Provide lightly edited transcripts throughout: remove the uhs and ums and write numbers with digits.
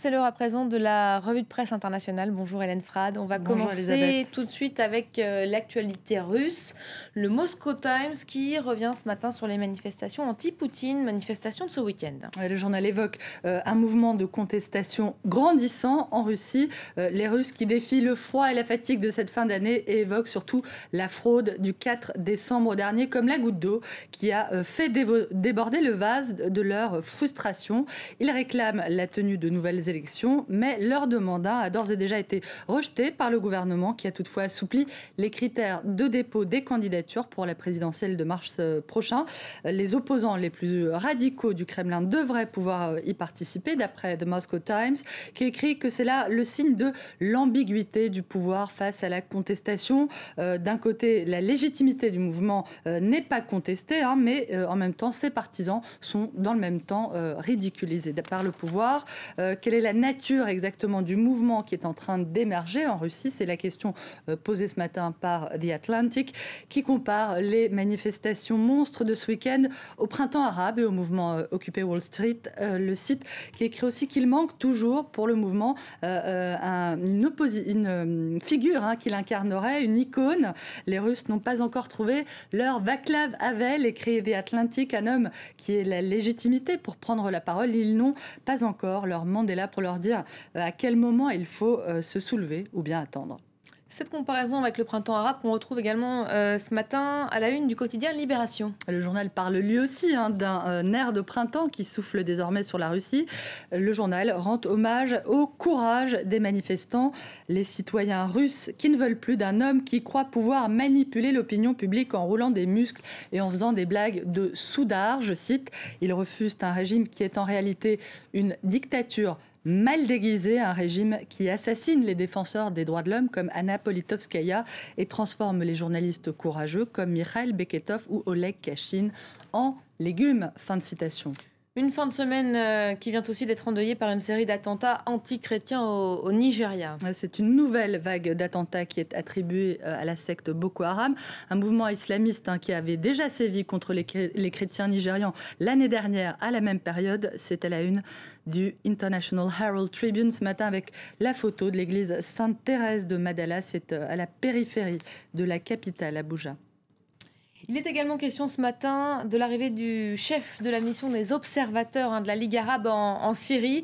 C'est l'heure à présent de la revue de presse internationale. Bonjour Hélène Frade. On va Bonjour commencer Elisabeth. tout de suite avec l'actualité russe. Le Moscow Times qui revient ce matin sur les manifestations anti-Poutine, manifestations de ce week-end. Le journal évoque un mouvement de contestation grandissant en Russie. Les Russes qui défient le froid et la fatigue de cette fin d'année et évoquent surtout la fraude du 4 décembre dernier comme la goutte d'eau qui a fait déborder le vase de leur frustration. Ils réclament la tenue de nouvelles élections, mais leur demande a d'ores et déjà été rejetée par le gouvernement qui a toutefois assoupli les critères de dépôt des candidatures pour la présidentielle de mars prochain. Les opposants les plus radicaux du Kremlin devraient pouvoir y participer, d'après The Moscow Times, qui écrit que c'est là le signe de l'ambiguïté du pouvoir face à la contestation. D'un côté, la légitimité du mouvement n'est pas contestée, mais en même temps, ses partisans sont dans le même temps ridiculisés par le pouvoir. Quelle est la nature exactement du mouvement qui est en train d'émerger en Russie? C'est la question posée ce matin par The Atlantic, qui compare les manifestations monstres de ce week-end au printemps arabe et au mouvement Occupy Wall Street. Le site qui écrit aussi qu'il manque toujours pour le mouvement une figure qu'il incarnerait, une icône. Les Russes n'ont pas encore trouvé leur Václav Havel, écrit The Atlantic, un homme qui ait la légitimité pour prendre la parole. Ils n'ont pas encore leur Mandela pour leur dire à quel moment il faut se soulever ou bien attendre. Cette comparaison avec le printemps arabe qu'on retrouve également ce matin à la une du quotidien Libération. Le journal parle lui aussi d'un air de printemps qui souffle désormais sur la Russie. Le journal rend hommage au courage des manifestants, les citoyens russes qui ne veulent plus d'un homme qui croit pouvoir manipuler l'opinion publique en roulant des muscles et en faisant des blagues de soudard, je cite. Ils refusent un régime qui est en réalité une dictature mal déguisé, un régime qui assassine les défenseurs des droits de l'homme comme Anna Politkovskaya et transforme les journalistes courageux comme Mikhail Beketov ou Oleg Kachin en légumes. Fin de citation. Une fin de semaine qui vient aussi d'être endeuillée par une série d'attentats anti-chrétiens au Nigeria. C'est une nouvelle vague d'attentats qui est attribuée à la secte Boko Haram, un mouvement islamiste qui avait déjà sévi contre les chrétiens nigérians l'année dernière à la même période. C'est à la une du International Herald Tribune ce matin avec la photo de l'église Sainte-Thérèse de Madala. C'est à la périphérie de la capitale, Abuja. Il est également question ce matin de l'arrivée du chef de la mission des observateurs de la Ligue arabe en Syrie,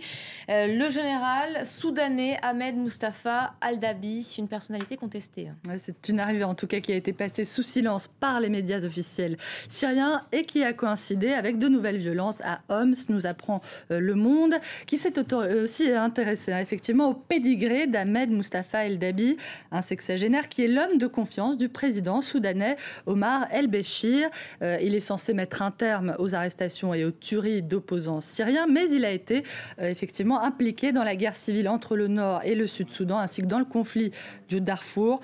le général soudanais Ahmed Mustafa Al-Dabi, une personnalité contestée. C'est une arrivée en tout cas qui a été passée sous silence par les médias officiels syriens et qui a coïncidé avec de nouvelles violences à Homs, nous apprend Le Monde, qui s'est aussi intéressé effectivement au pédigré d'Ahmed Mustafa Al-Dabi, un sexagénaire qui est l'homme de confiance du président soudanais Omar El-Béchir. Il est censé mettre un terme aux arrestations et aux tueries d'opposants syriens, mais il a été effectivement impliqué dans la guerre civile entre le Nord et le Sud-Soudan, ainsi que dans le conflit du Darfour,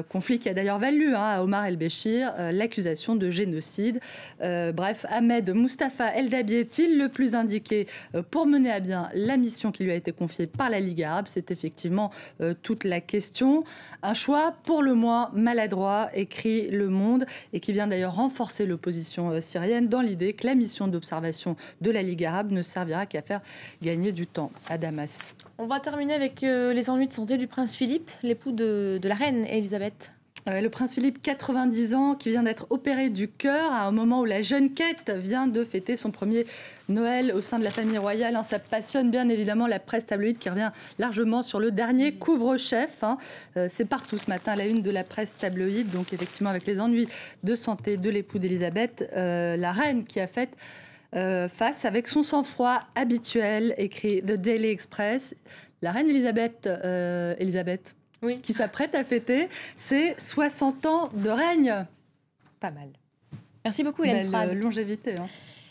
conflit qui a d'ailleurs valu à Omar El-Béchir l'accusation de génocide. Bref, Ahmed Mustafa El-Dabi est-il le plus indiqué pour mener à bien la mission qui lui a été confiée par la Ligue arabe? C'est effectivement toute la question. Un choix pour le moins maladroit, écrit Le Monde, et qui vient d'ailleurs renforcer l'opposition syrienne dans l'idée que la mission d'observation de la Ligue arabe ne servira qu'à faire gagner du temps à Damas. On va terminer avec les ennuis de santé du prince Philippe, l'époux de la reine Elisabeth. Le prince Philippe, 90 ans, qui vient d'être opéré du cœur à un moment où la jeune Kate vient de fêter son premier Noël au sein de la famille royale. Ça passionne bien évidemment la presse tabloïde qui revient largement sur le dernier couvre-chef. C'est partout ce matin, la une de la presse tabloïde. Donc effectivement, avec les ennuis de santé de l'époux d'Elisabeth, la reine qui a fait face avec son sang-froid habituel, écrit The Daily Express. La reine Elisabeth, oui, qui s'apprête à fêter ses 60 ans de règne. Pas mal. Merci beaucoup Hélène Frade. Belle longévité.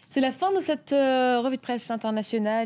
C'est la fin de cette revue de presse internationale.